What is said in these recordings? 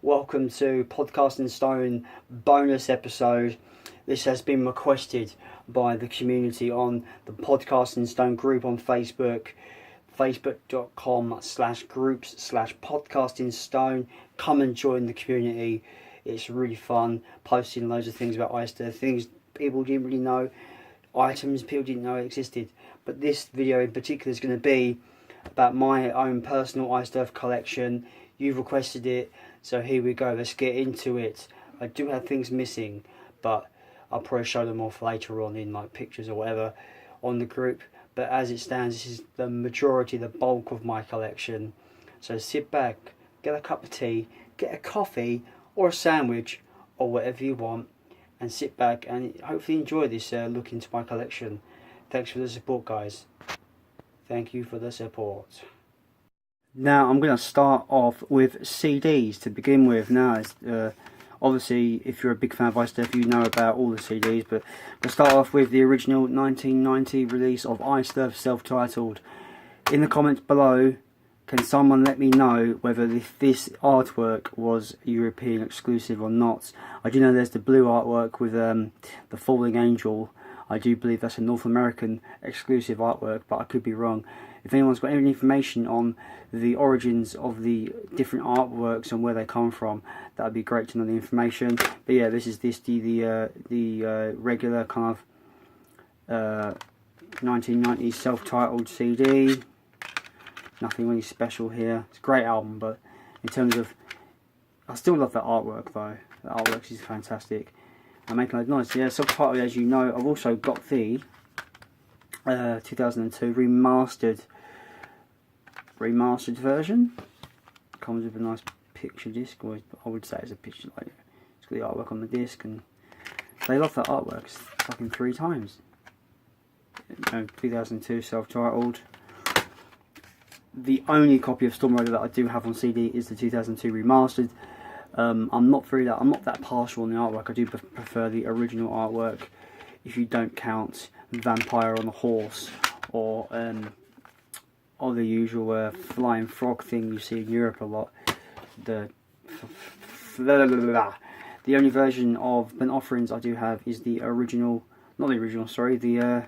welcome to Podcasting Stone bonus episode. This has been requested by the community on the Podcasting Stone group on Facebook, facebook.com/groups/Podcasting Stone. Come and join the community. It's really fun, posting loads of things about Oyster, things people didn't really know, items people didn't know existed. But this video in particular is going to be about my own personal Ice Earth collection. You've requested it, so here we go. Let's get into it. I do have things missing, but I'll probably show them off later on in like pictures or whatever on the group. But as it stands, this is the majority, the bulk of my collection. So sit back, get a cup of tea, get a coffee or a sandwich or whatever you want, and sit back and hopefully enjoy this look into my collection. Thanks for the support, guys. Thank you for the support. Now I'm going to start off with CDs to begin with. Now, obviously, if you're a big fan of Ice Earth, you know about all the CDs, but I'm going to start off with the original 1990 release of Ice Earth, self-titled. In the comments below, can someone let me know whether this artwork was European exclusive or not? I do know there's the blue artwork with the falling angel. I do believe that's a North American exclusive artwork, but I could be wrong. If anyone's got any information on the origins of the different artworks and where they come from, that would be great to know the information. But yeah, this is the regular kind of 1990s self-titled CD. Nothing really special here. It's a great album, but in terms of, I still love that artwork though. The artwork is fantastic. I'm making it nice. Yeah, self-titled, as you know. I've also got the 2002 remastered version. Comes with a nice picture disc, or I would say it's a picture, like it's got the artwork on the disc, and they love that artwork. It's fucking 3 times. 2002 self-titled. The only copy of Storm Rider that I do have on CD is the 2002 remastered. I'm not that partial on the artwork. I do prefer the original artwork, if you don't count Vampire on a Horse or the usual flying frog thing you see in Europe a lot. The only version of Burnt Offerings I do have is the original, not the original, sorry, the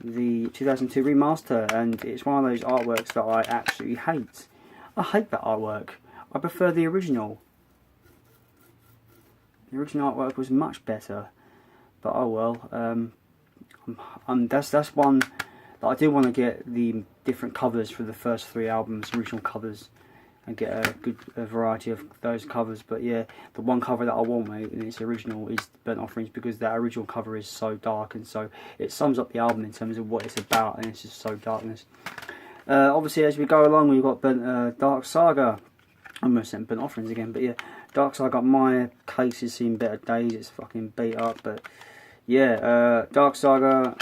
2002 remaster, and it's one of those artworks that I absolutely hate. I hate that artwork. I prefer the original. The original artwork was much better, but oh well. That's one that I do want to get the different covers for the first 3 albums, original covers, and get a good variety of those covers. But yeah, the one cover that I want, mate, and its original, is Burnt Offerings, because that original cover is so dark, and so it sums up the album in terms of what it's about, and it's just so darkness. Obviously, as we go along, we've got Dark Saga. I almost said Burnt Offerings again, but yeah, Dark Saga. My case has seen better days. It's fucking beat up, but yeah, Dark Saga,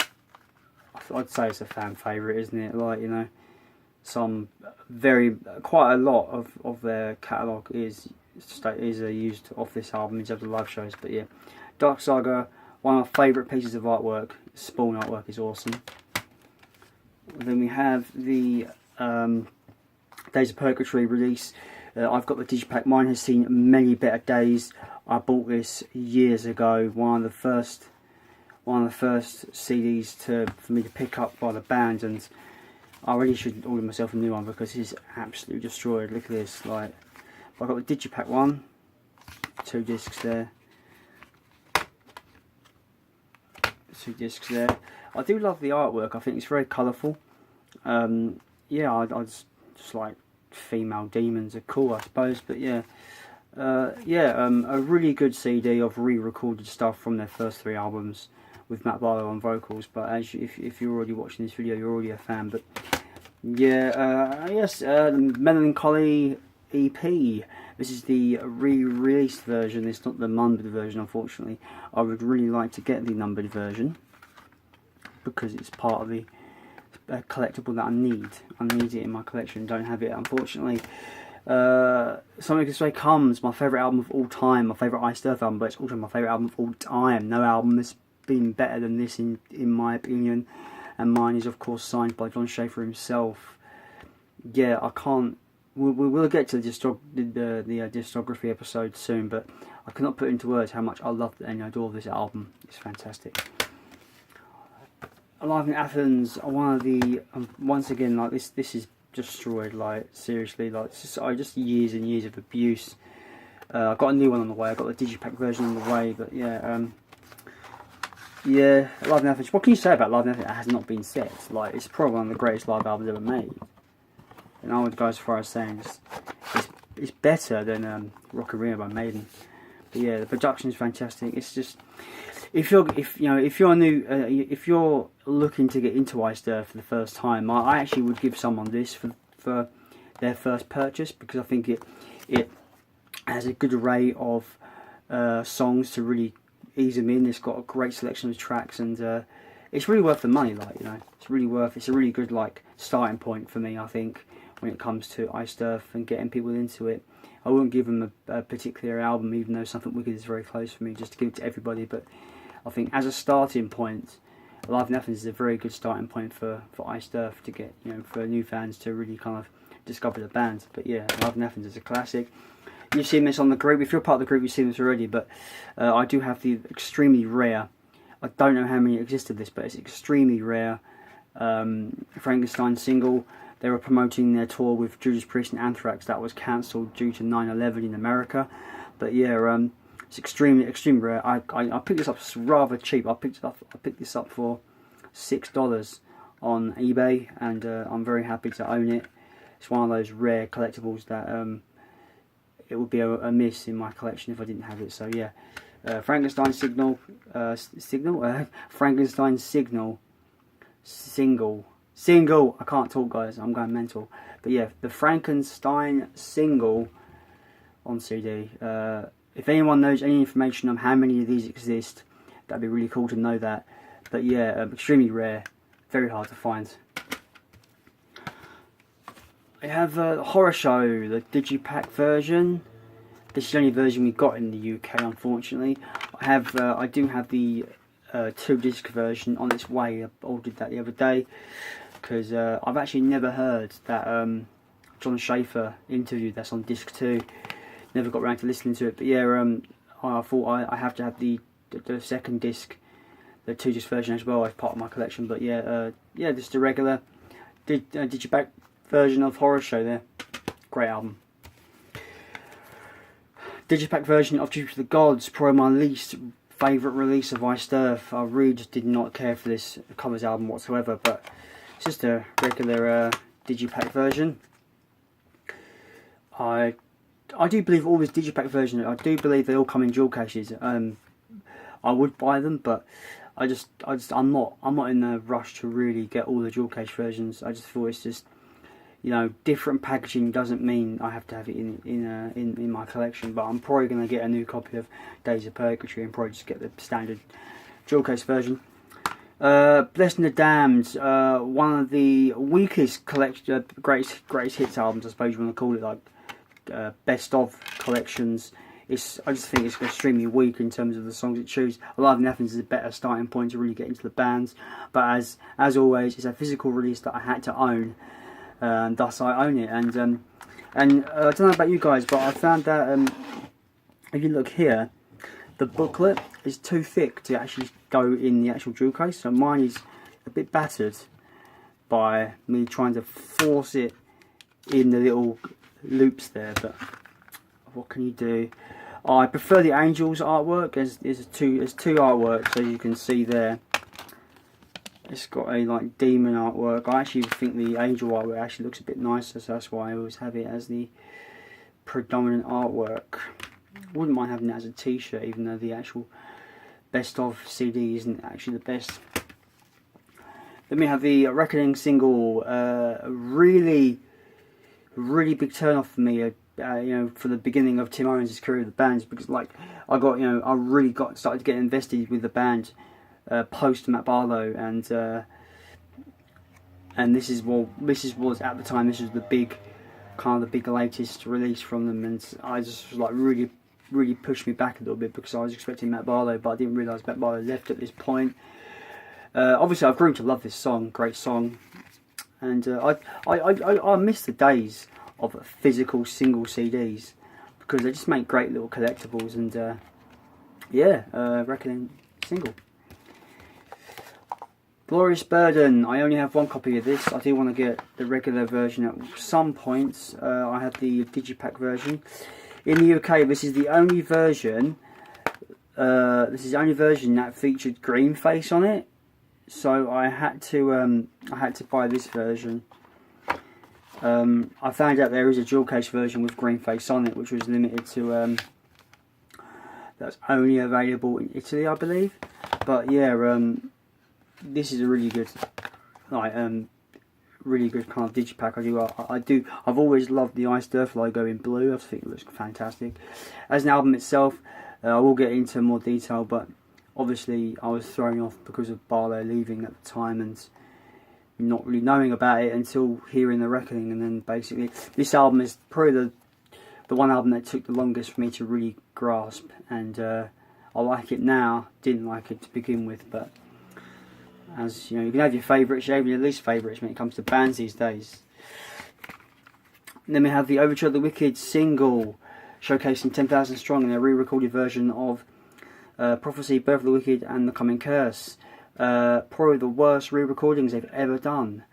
I'd say it's a fan favourite, isn't it? Like, you know, quite a lot of their catalogue is used off this album in terms of live shows. But yeah, Dark Saga, one of my favourite pieces of artwork. Spawn artwork is awesome. Then we have the Days of Purgatory release. I've got the digipack. Mine has seen many better days. I bought this years ago. One of the first CDs for me to pick up by the band, and I really should order myself a new one because it's absolutely destroyed. Look at this. Like, I've got the digipack one, 2 discs there. 2 discs there. I do love the artwork. I think it's very colourful. Yeah, I just like female demons are cool, I suppose. But yeah, a really good CD of re-recorded stuff from their first 3 albums with Matt Barlow on vocals. But if you're already watching this video, you're already a fan. But yeah, yes, the Melancholy EP. This is the re-released version. It's not the numbered version, unfortunately. I would really like to get the numbered version because it's part of the collectible that I need. I need it in my collection. Don't have it, unfortunately. Something This Way Comes, my favourite album of all time, my favourite Ice Earth album, but it's also my favourite album of all time. No album has been better than this in my opinion, and mine is of course signed by John Schaefer himself. Yeah, I can't we will get to the discography episode soon, but I cannot put into words how much I love and adore this album. It's fantastic. Alive in Athens, one of the once again, like this is destroyed, like seriously, like it's just years and years of abuse. I got a new one on the way. I got the digipack version on the way, but yeah, Alive in Athens. What can you say about Alive in Athens? It has not been said. Like, it's probably one of the greatest live albums ever made. And I would go as far as saying it's better than Rock Arena by Maiden. But yeah, the production is fantastic. It's just if you're new, if you're looking to get into Iced Earth for the first time, I actually would give someone this for their first purchase, because I think it has a good array of songs to really ease them in. It's got a great selection of tracks, and it's really worth the money. Like, it's really worth. It's a really good starting point for me, I think, when it comes to Iced Earth and getting people into it. I wouldn't give them a particular album, even though Something Wicked is very close for me, just to give it to everybody. But I think as a starting point, Alive in Athens is a very good starting point for Iced Earth to get, for new fans to really kind of discover the band. But yeah, Alive in Athens is a classic. You've seen this on the group. If you're part of the group, you've seen this already. But I do have the extremely rare, I don't know how many exist of this, but it's extremely rare Frankenstein single. They were promoting their tour with Judas Priest and Anthrax. That was cancelled due to 9/11 in America. But yeah, it's extremely rare. I picked this up rather cheap. I picked this up for $6 on eBay, and I'm very happy to own it. It's one of those rare collectibles that it would be a miss in my collection if I didn't have it. So yeah, Frankenstein Frankenstein single. I can't talk, guys. I'm going mental. But yeah, the Frankenstein single on CD. If anyone knows any information on how many of these exist, that'd be really cool to know that. But yeah, extremely rare, very hard to find. I have a Horror Show, the digipack version. This is the only version we got in the UK, unfortunately. I do have the 2-disc version on its way. I ordered that the other day, because I've actually never heard that John Schaefer interview that's on disc 2. Never got around to listening to it, but yeah, I thought I have to have the second disc, the 2-disc version as well as part of my collection. But yeah, just a regular digipack version of Horror Show there. Great album. Digipack version of Tribute to the Gods, probably my least favourite release of Iced Earth. I really just did not care for this covers album whatsoever, but it's just a regular digipack version. I do believe all this digipack version, I do believe they all come in jewel cases. I would buy them, but I'm not in a rush to really get all the jewel case versions. I just thought it's just, different packaging doesn't mean I have to have it in my collection. But I'm probably going to get a new copy of Days of Purgatory and probably just get the standard jewel case version. Blessing the Damned, one of the weakest greatest hits albums, I suppose you want to call it, best of collections. I just think it's extremely weak in terms of the songs it chooses. Alive in Athens is a better starting point to really get into the bands, but as always, it's a physical release that I had to own, and thus I own it. And I don't know about you guys, but I found that if you look here, the booklet is too thick to actually go in the actual jewel case, so mine is a bit battered by me trying to force it in the little loops there, but what can you do? I prefer the Angels artwork. There's two artworks, as you can see there. It's got a demon artwork. I actually think the Angel artwork actually looks a bit nicer, so that's why I always have it as the predominant artwork. Wouldn't mind having it as a t-shirt, even though the actual best of CD isn't actually the best. Then we have the Reckoning single. Really big turn off for me, for the beginning of Tim Owens' career with the band, because I really started to get invested with the band post Matt Barlow, and this was at the time, this was the big latest release from them, and I just was really pushed me back a little bit, because I was expecting Matt Barlow, but I didn't realise Matt Barlow left at this point. Obviously I've grown to love this song, great song. And I miss the days of physical single CDs, because they just make great little collectibles. And yeah, Reckoning single. Glorious Burden. I only have one copy of this. I do want to get the regular version at some points. I had the Digipack version. In the UK, this is the only version. That featured Greenface on it. So I had to buy this version. I found out there is a dual case version with Greenface on it, which was limited to. That's only available in Italy, I believe. But yeah. This is a really good, really good kind of digipack. I've always loved the Iced Earth logo in blue. I think it looks fantastic. As an album itself, I will get into more detail, but obviously I was thrown off because of Barlow leaving at the time and not really knowing about it until hearing The Reckoning. And then basically, this album is probably the one album that took the longest for me to really grasp. And I like it now. Didn't like it to begin with, but as you know, you can have your favourites, you have your least favourites when it comes to bands these days. And then we have the Overture of the Wicked single, showcasing 10,000 Strong in their re-recorded version of Prophecy, Birth of the Wicked and The Coming Curse. Probably the worst re-recordings they've ever done.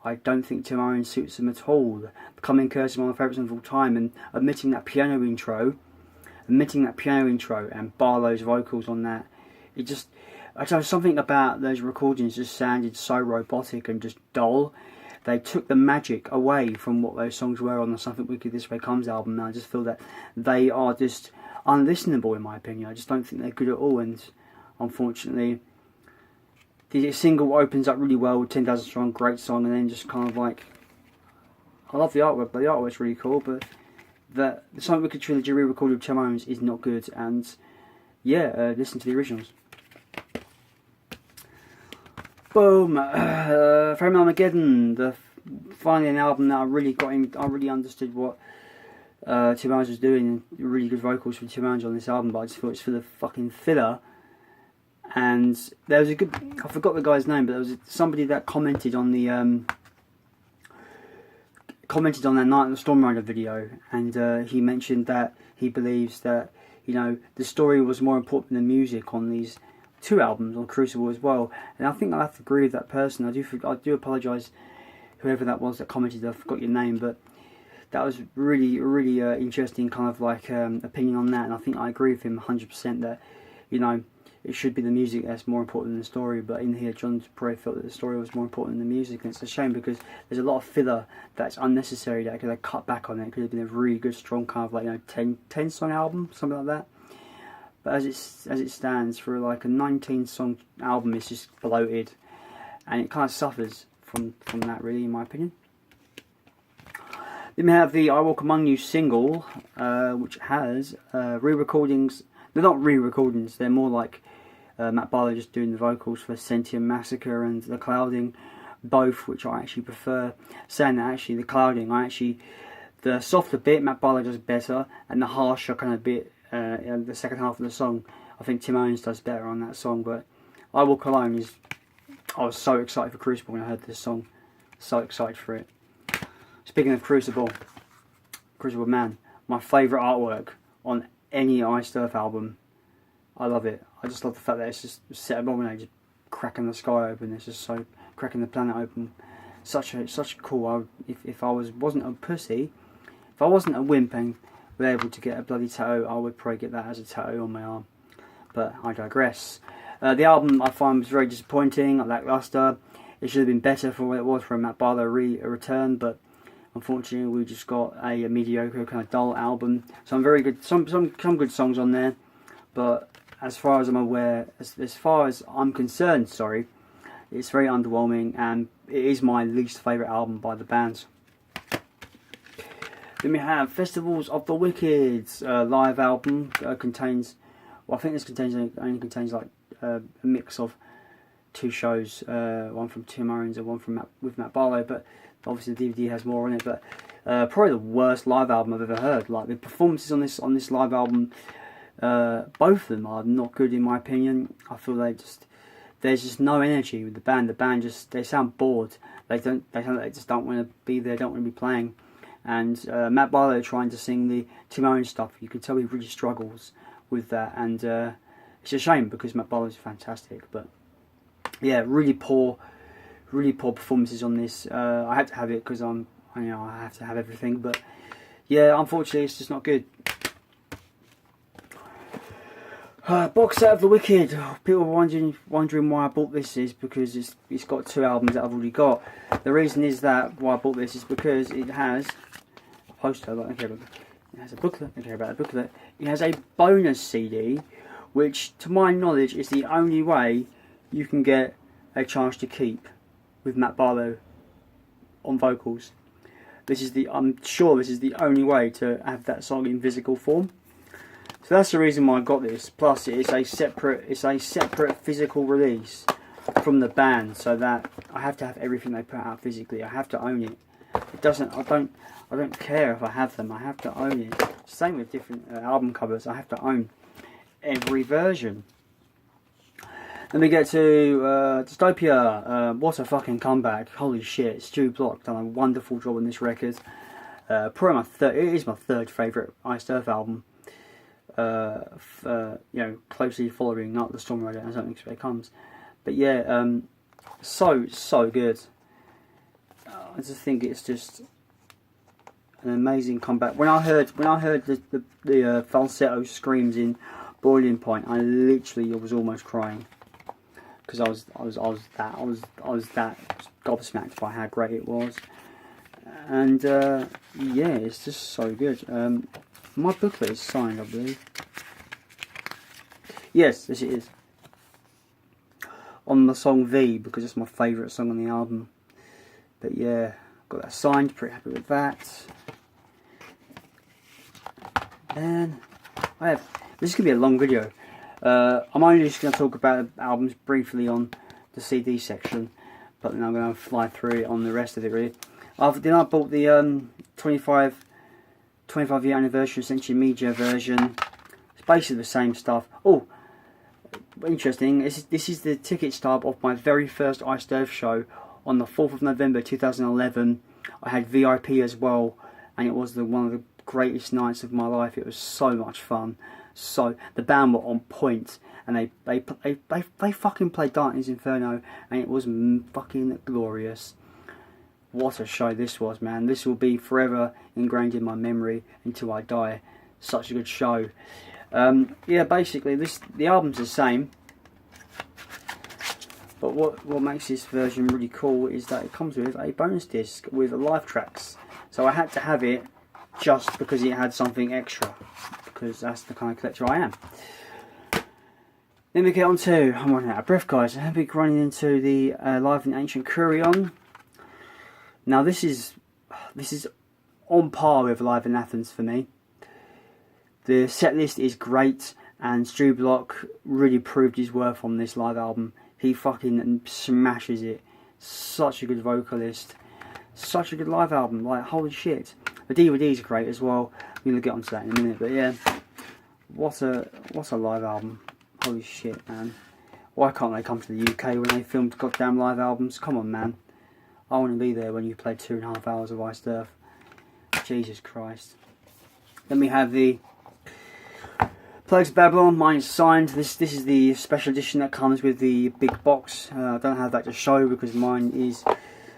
I don't think Tim Owen suits them at all. The Coming Curse is one of my favourites of all time, and omitting that piano intro and Barlow's vocals on that, it just... I don't know, something about those recordings just sounded so robotic and just dull. They took the magic away from what those songs were on the Something Wicked This Way Comes album, and I just feel that they are just unlistenable in my opinion. I just don't think they're good at all, and unfortunately the single opens up really well with 10,000 Strong, great song, and then just kind of like, I love the artwork, but the artwork's really cool, but the Something Wicked trilogy re-recorded with Tim Owens is not good, and yeah, listen to the originals. Boom! Frame Armageddon, finally an album that I really got in. I really understood what Tim Owens was doing. Really good vocals from Tim Owens on this album, but I just thought it's full of fucking filler. And there was a good, I forgot the guy's name, but there was somebody that commented on the that Night of the Storm Rider video, and he mentioned that he believes that, you know, the story was more important than the music on these two albums, on Crucible as well. And I think I have to agree with that person. I do apologise, whoever that was that commented. I forgot your name, but that was really interesting kind of like opinion on that. And I think I agree with him 100% that, you know, it should be the music that's more important than the story. But in here, John probably felt that the story was more important than the music, and it's a shame because there's a lot of filler that's unnecessary that could have cut back on it. It could have been a really good, strong kind of like, you know, 10 song album, something like that. But as it stands, for like a 19 song album, it's just bloated, and it kind of suffers from that, really, in my opinion. Then we have the I Walk Among You single, which has re-recordings. They're not re-recordings, they're more like Matt Barlow just doing the vocals for Sentient Massacre and The Clouding, both which I actually prefer. Saying that, actually, The Clouding, the softer bit Matt Barlow does better, and the harsher kind of bit, the second half of the song, I think Tim Owens does better on that song. But I Walk Alone I was so excited for Crucible when I heard this song. So excited for it. Speaking of Crucible, man, my favourite artwork on any Iced Earth album. I love it. I just love the fact that it's just set above and just cracking the sky open. It's just so cracking the planet open. Such cool. If I wasn't a pussy, if I wasn't a wimp and were able to get a bloody tattoo, I would probably get that as a tattoo on my arm. But I digress. The album I find was very disappointing, lackluster. It should have been better for what it was for a Matt Barlow return, but unfortunately we just got a mediocre, kind of dull album. Some very good, some good songs on there, but as far as I'm aware, as far as I'm concerned, it's very underwhelming, and it is my least favourite album by the band. Then we have Festivals of the Wicked live album. Contains, well, I think this only contains like a mix of two shows, one from Tim Owens and one from Matt Barlow, but obviously the DVD has more on it. But probably the worst live album I've ever heard. Like, the performances on this live album, both of them are not good in my opinion. I feel there's just no energy with the band. The band they sound bored. They just don't want to be there, don't want to be playing. And Matt Barlow trying to sing the Tim Owens stuff, you can tell he really struggles with that, and it's a shame because Matt Barlow is fantastic. But yeah, really poor performances on this. I had to have it because I have to have everything. But yeah, unfortunately, it's just not good. Box set of The Wicked. People are wondering why I bought this is because it's got 2 albums that I've already got. The reason is that why I bought this is because it has a poster. I don't care about it. It has a booklet. I don't care about the booklet. It has a bonus CD, which, to my knowledge, is the only way you can get a chance to keep with Matt Barlow on vocals. I'm sure this is the only way to have that song in physical form. So that's the reason why I got this. Plus, it's a separate physical release from the band, so that I have to have everything they put out physically. I have to own it. I don't care if I have them. I have to own it. Same with different album covers. I have to own every version. Then we get to Dystopia. What a fucking comeback! Holy shit! Stu Block done a wonderful job on this record. Probably it is my 3rd favourite Iced Earth album. Closely following Night of the Storm Rider and Something Expect Comes. But yeah, so good. I just think it's just an amazing comeback. When I heard the falsetto screams in Boiling Point, I literally was almost crying because I was that gobsmacked by how great it was. And yeah, it's just so good. My booklet is signed, I believe. Yes, it is. On the song V, because it's my favourite song on the album. But yeah, got that signed, pretty happy with that. And this is going to be a long video. I'm only just going to talk about albums briefly on the CD section, but then I'm going to fly through it on the rest of it really. Then I bought the 25 year anniversary Century Media version. It's basically the same stuff. Oh, interesting, this is the ticket stub of my very first Iced Earth show on the 4th of November 2011. I had VIP as well, and it was one of the greatest nights of my life. It was so much fun. So the band were on point, and they fucking played Dante's Inferno, and it was fucking glorious. What a show this was, man. This will be forever ingrained in my memory until I die. Such a good show. Yeah, basically the album's the same, but what makes this version really cool is that it comes with a bonus disc with live tracks. So I had to have it just because it had something extra, because that's the kind of collector I am. Then we get on to, I'm running out of breath, guys. I'll be running into the Live in Ancient Kurion. Now this is on par with Live in Athens for me. The set list is great, and Stu Block really proved his worth on this live album. He fucking smashes it. Such a good vocalist. Such a good live album. Like, holy shit. The DVD's great as well. We're gonna get onto that in a minute, but yeah. What a live album. Holy shit, man. Why can't they come to the UK when they filmed goddamn live albums? Come on, man. I want to be there when you play 2.5 hours of Iced Earth. Jesus Christ. Then we have the Plagues of Babylon. Mine is signed. This is the special edition that comes with the big box. I don't have that to show because mine is,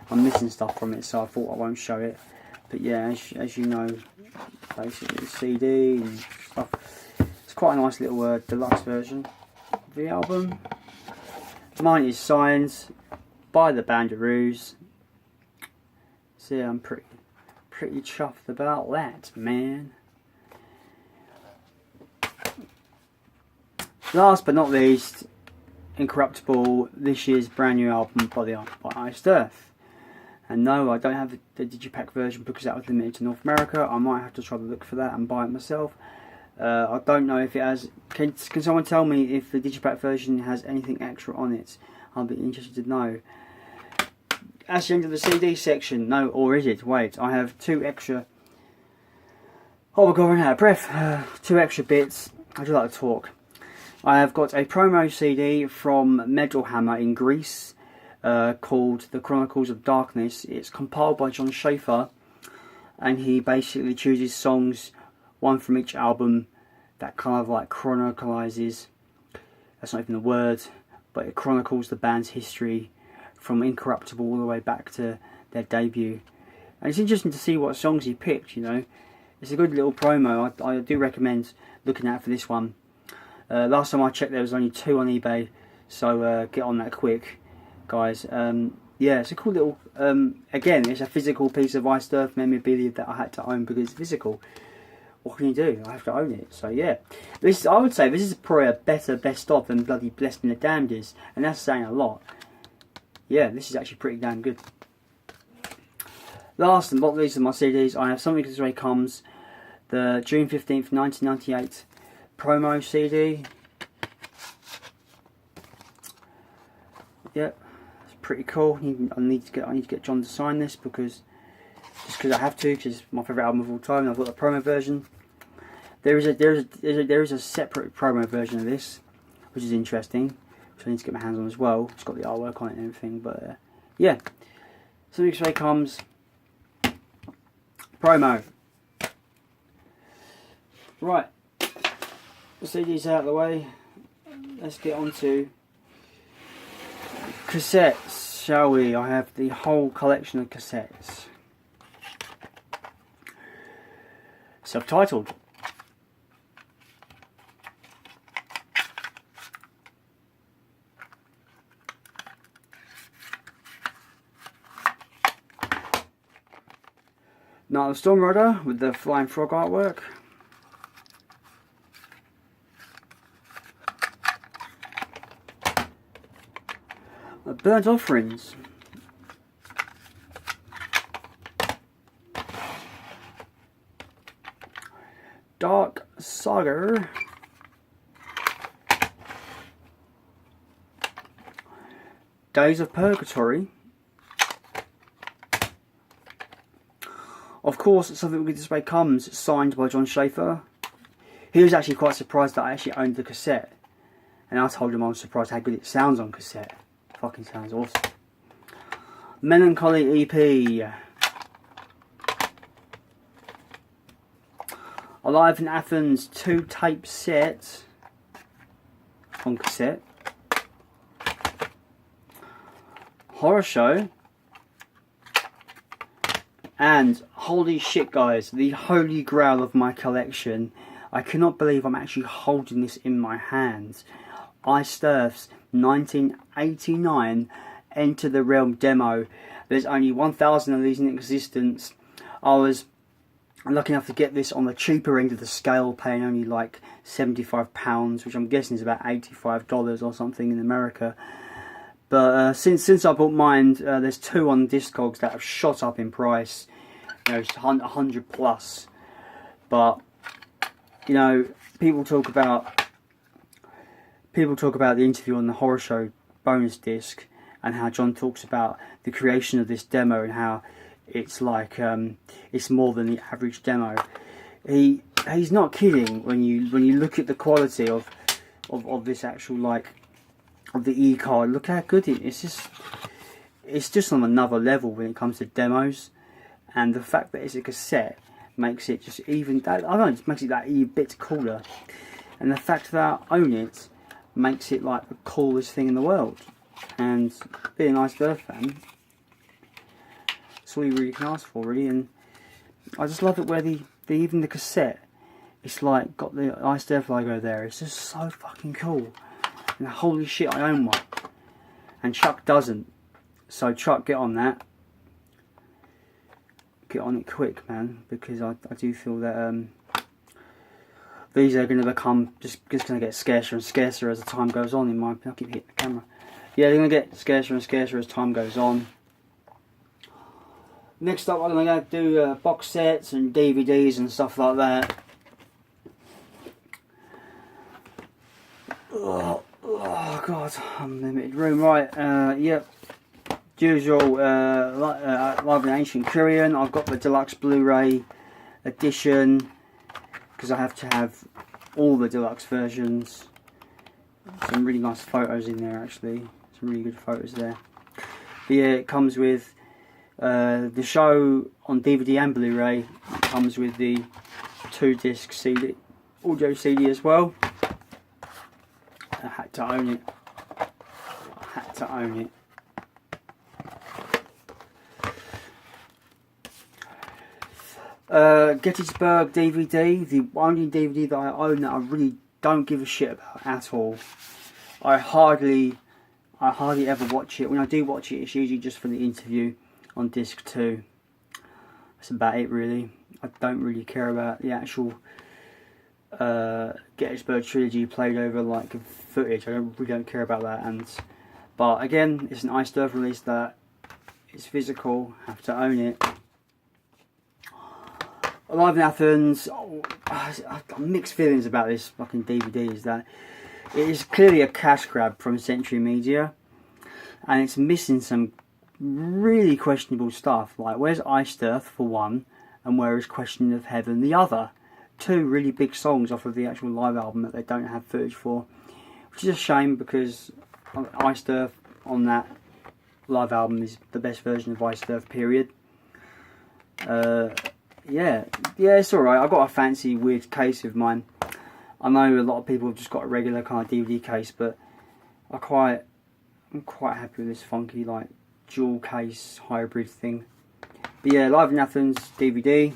I'm missing stuff from it, so I thought I won't show it. But yeah, as you know, basically CD and stuff. It's quite a nice little deluxe version of the album. Mine is signed by the Bandaroos. So yeah, I'm pretty chuffed about that, man. Last but not least, Incorruptible, this year's brand new album by Iced Earth. And no, I don't have the Digipack version because that was limited to North America. I might have to try to look for that and buy it myself. I don't know if it has. Can someone tell me if the Digipack version has anything extra on it? I'll be interested to know. That's the end of the CD section. No, or is it? Wait, I have two extra. Oh my god, I'm out of breath. Two extra bits. I do like to talk. I have got a promo CD from Metal Hammer in Greece called The Chronicles of Darkness. It's compiled by John Schaefer, and he basically chooses songs, one from each album, that kind of like chronicalizes, that's not even the word, but it chronicles the band's history from Incorruptible all the way back to their debut. And it's interesting to see what songs he picked, you know. It's a good little promo. I do recommend looking out for this one. Last time I checked there was only 2 on eBay, so get on that quick, guys. Yeah, it's a cool little, again, it's a physical piece of Iced Earth memorabilia that I had to own because it's physical. What can you do? I have to own it. So yeah, this, I would say this is probably a better best of than bloody Blessed and the Damned is, and that's saying a lot. Yeah, this is actually pretty damn good. Last and not least of my CDs, I have Something This Way Comes, the June 15th 1998 promo CD. Yep, it's pretty cool. I need to get John to sign this because I have to, because it's my favourite album of all time. And I've got the promo version. There is a separate promo version of this, which is interesting, which I need to get my hands on as well. It's got the artwork on it and everything, but yeah. Something This Way Comes promo. Right, the CD's out of the way. Let's get on to cassettes, shall we? I have the whole collection of cassettes. Self-titled. Night of the Storm Rider with the Flying Frog artwork. Burnt Offerings. Dark Saga. Days of Purgatory. Of course, Something This Way Comes, signed by John Schaefer. He was actually quite surprised that I actually owned the cassette. And I told him I was surprised how good it sounds on cassette. Fucking sounds awesome. Melancholy EP. Alive in Athens 2 tape set on cassette. Horror Show. And holy shit, guys, the holy grail of my collection. I cannot believe I'm actually holding this in my hands. Iced Earth's 1989 Enter the Realm demo. There's only 1,000 of these in existence. I was lucky enough to get this on the cheaper end of the scale, paying only like £75, which I'm guessing is about $85 or something in America. But since I bought mine, there's 2 on Discogs that have shot up in price. You know, it's 100 plus. But you know, people talk about the interview on the Horror Show bonus disc, and how John talks about the creation of this demo and how it's like it's more than the average demo. He's not kidding when you look at the quality of this actual, like, of the e-card. Look how good it is. It's just on another level when it comes to demos, and the fact that it's a cassette makes it just even that, I don't know, it just makes it that a bit cooler. And the fact that I own it makes it like the coolest thing in the world. And being an Iced Earth fan, that's all you really can ask for, really. And I just love it where even the cassette, it's like got the Iced Earth logo there. It's just so fucking cool. And holy shit, I own one. And Chuck doesn't. So Chuck, get on that. Get on it quick, man, because I do feel that these are going to become just going to get scarcer and scarcer as the time goes on. In my opinion, I keep hitting the camera. Yeah, they're going to get scarcer and scarcer as time goes on. Next up, I'm going to do box sets and DVDs and stuff like that. Oh God, I'm in limited room. Right, yep. Usual, Live in Ancient Kyrian. I've got the deluxe Blu-ray edition because I have to have all the deluxe versions. Some really nice photos in there, actually. Some really good photos there. But yeah, it comes with The show on DVD and Blu-ray comes with the 2-disc CD, audio CD as well. I had to own it. I had to own it. Gettysburg DVD, the only DVD that I own that I really don't give a shit about at all. I hardly ever watch it. When I do watch it, it's usually just for the interview on disc 2. That's about it really. I don't really care about the actual Gettysburg trilogy played over like footage. I really don't care about that. But again, it's an Iced Earth release that is physical. Have to own it. Alive in Athens. I've got mixed feelings about this fucking DVD. Is that it is clearly a cash grab from Century Media, and it's missing some really questionable stuff. Like, where's Iced Earth for one, and where is Question of Heaven the other? 2 really big songs off of the actual live album that they don't have footage for, which is a shame because Iced Earth on that live album is the best version of Iced Earth, period. Yeah, it's alright. I've got a fancy weird case of mine. I know a lot of people have just got a regular kind of DVD case, but I'm quite happy with this funky like dual case hybrid thing. But yeah, Live in Athens DVD.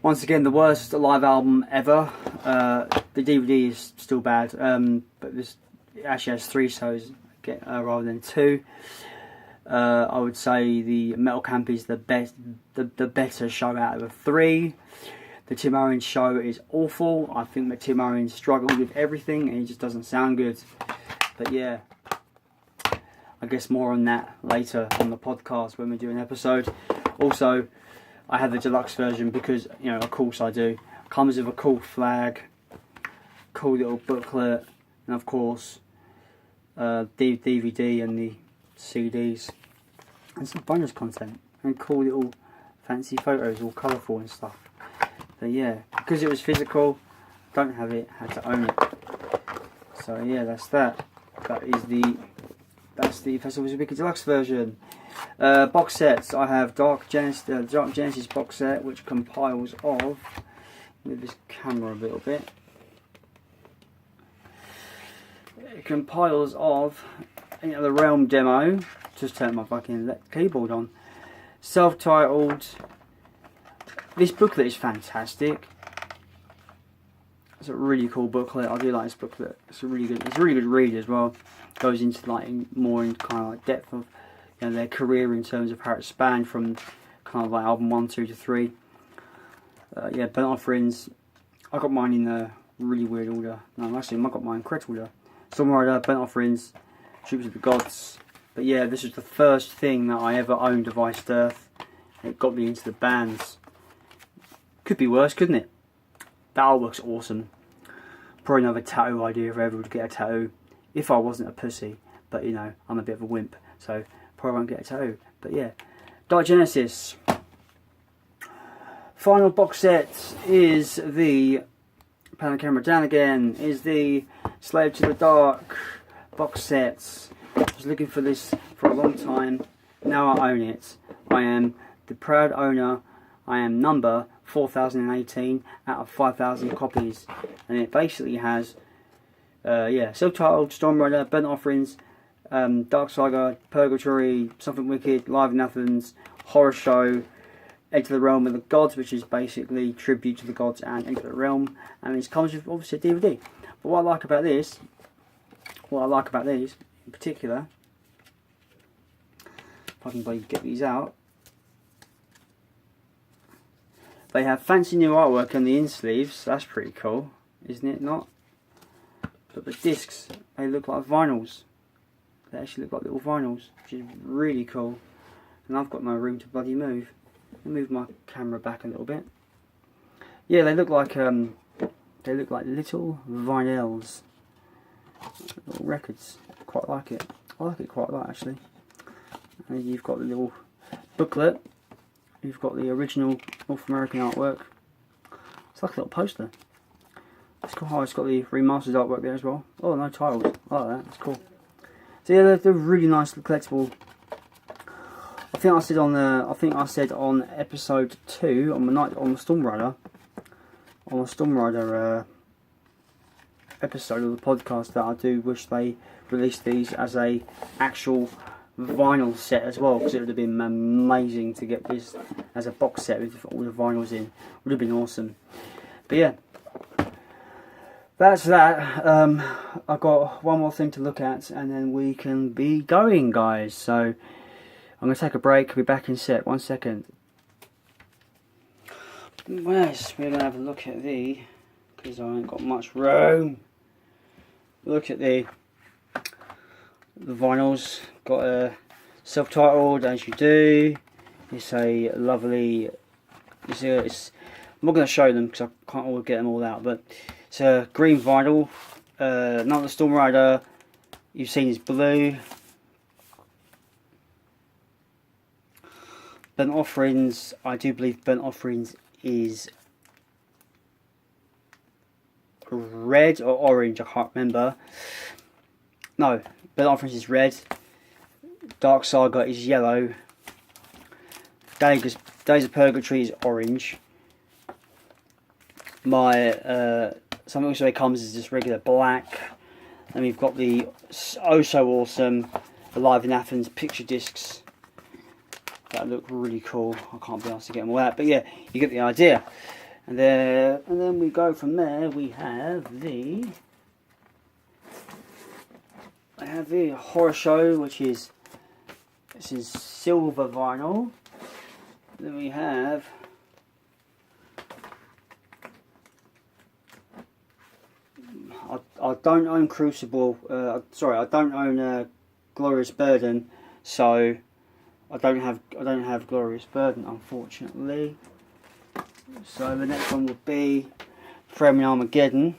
Once again, the worst live album ever. The DVD is still bad, but it actually has 3 shows rather than 2. I would say the Metal Camp is the better show out of the 3. The Tim Owens show is awful. I think that Tim Owens struggled with everything and it just doesn't sound good. But yeah, I guess more on that later on the podcast when we do an episode. Also, I have the deluxe version because, you know, of course I do. Comes with a cool flag, cool little booklet, and of course DVD and the CDs and some bonus content and cool little fancy photos, all colourful and stuff. But yeah, because it was physical, don't have it, had to own it. So yeah, that's that. That's the Festival's Wicked Deluxe version. Box sets. I have Dark Genesis box set, which compiles of, move this camera a little bit. It compiles of, you know, the Realm demo. Just turn my fucking keyboard on. Self-titled. This booklet is fantastic. It's a really cool booklet. I do like this booklet. It's a really good read as well. Goes into like more in kind of like depth of, you know, their career in terms of how it spanned from kind of like album 1, 2 to 3. Yeah, Burnt Offerings. I got mine in a really weird order. No, actually, I got mine in correct order. Storm Rider, Burnt Offerings, Tribute to the Gods. But yeah, this was the first thing that I ever owned of Iced Earth. It got me into the bands. Could be worse, couldn't it? That artwork's awesome. Probably another tattoo idea if I ever would get a tattoo. If I wasn't a pussy. But you know, I'm a bit of a wimp. So probably won't get a tattoo. But yeah. Dark Genesis. Final box set is the, pan the camera down again, is the Slave to the Dark box sets. I was looking for this for a long time. Now I own it. I am the proud owner. I am number 4018 out of 5,000 copies. And it basically has, self-titled, Storm Rider, Burnt Offerings, Dark Saga, Purgatory, Something Wicked, Live in Athens, Horror Show, Enter the Realm of the Gods, which is basically tribute to the gods and Enter the Realm. And it comes with obviously a DVD. But what I like about these in particular, if I can get these out, they have fancy new artwork on the in-sleeves. That's pretty cool, isn't it? Not? But the discs, they look like vinyls. They actually look like little vinyls, which is really cool. And I've got no room to bloody move. I'll move my camera back a little bit. Yeah, they look like little vinyls, little records. Quite like it. I like it quite a lot actually. And you've got the little booklet. You've got the original North American artwork. It's like a little poster. It's cool. Oh, it's got the remastered artwork there as well. Oh, no titles. I like that. It's cool. So yeah, they're really nice collectible I think I said on episode 2 on the Storm Rider episode of the podcast that I do wish they released these as a actual vinyl set as well, because it would have been amazing to get this as a box set with all the vinyls in. Would have been awesome. But yeah, that's that. I've got one more thing to look at and then we can be going, guys. So I'm going to take a break. I'll be back in set. 1 second. Yes, we're going to have a look at because I ain't got much room. Look at the vinyls. Got a self-titled, as you do. It's a lovely. I'm not going to show them because I can't always get them all out. But it's a green vinyl. Not the Storm Rider. You've seen is blue. Burnt Offerings. I do believe Burnt Offerings is red or orange, I can't remember. No, Burnt Offerings is red. Dark Saga is yellow. Days of Purgatory is orange. My something also comes as just regular black. And we've got the oh so awesome Alive in Athens picture discs that look really cool. I can't be asked to get them all out, but yeah, you get the idea. And then we go from there. We have the horror show, which is silver vinyl. Then we have I don't own Crucible. Sorry, I don't own Glorious Burden, so I don't have Glorious Burden, unfortunately. So the next one will be Framing Armageddon,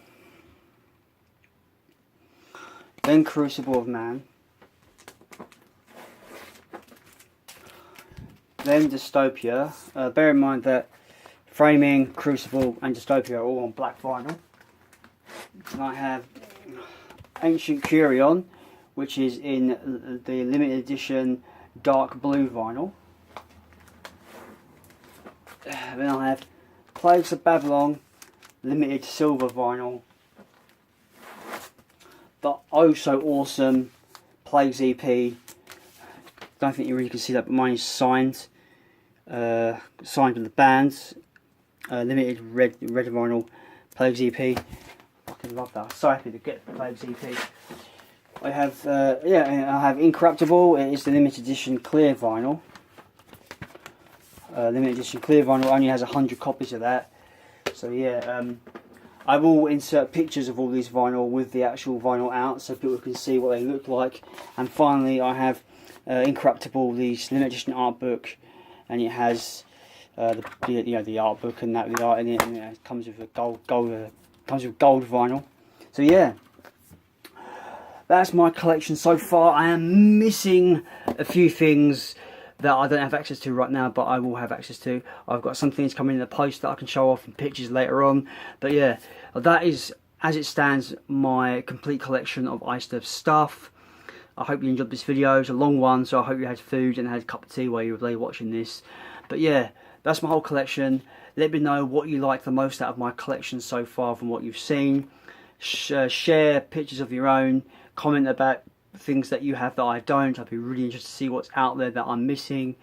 then Crucible of Man, then Dystopia. Bear in mind that Framing, Crucible and Dystopia are all on black vinyl. And I have Ancient Curion, which is in the limited edition dark blue vinyl. Then I have Plagues of Babylon, limited silver vinyl. The oh so awesome Plagues EP. Don't think you really can see that, but mine is signed. Signed with the band. Limited red vinyl Plagues EP. I fucking love that. I'm so happy to get the Plagues EP. I have I have Incorruptible. It is the limited edition clear vinyl. Limited edition clear vinyl only has 100 copies of that. So yeah, I will insert pictures of all these vinyl with the actual vinyl out, so people can see what they look like. And finally, I have Incorruptible, the limited edition art book, and it has the art book and the art in it, and it comes with a gold vinyl. So yeah, that's my collection so far. I am missing a few things that I don't have access to right now, but I will have access to. I've got some things coming in the post that I can show off in pictures later on. But yeah, that is, as it stands, my complete collection of iStuff stuff. I hope you enjoyed this video. It's a long one, so I hope you had food and had a cup of tea while you were watching this. But yeah, that's my whole collection. Let me know what you like the most out of my collection so far from what you've seen. Share pictures of your own. Comment about things that you have that I don't. I'd be really interested to see what's out there that I'm missing.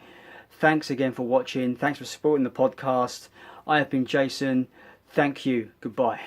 Thanks again for watching. Thanks for supporting the podcast. I have been Jason. Thank you. Goodbye.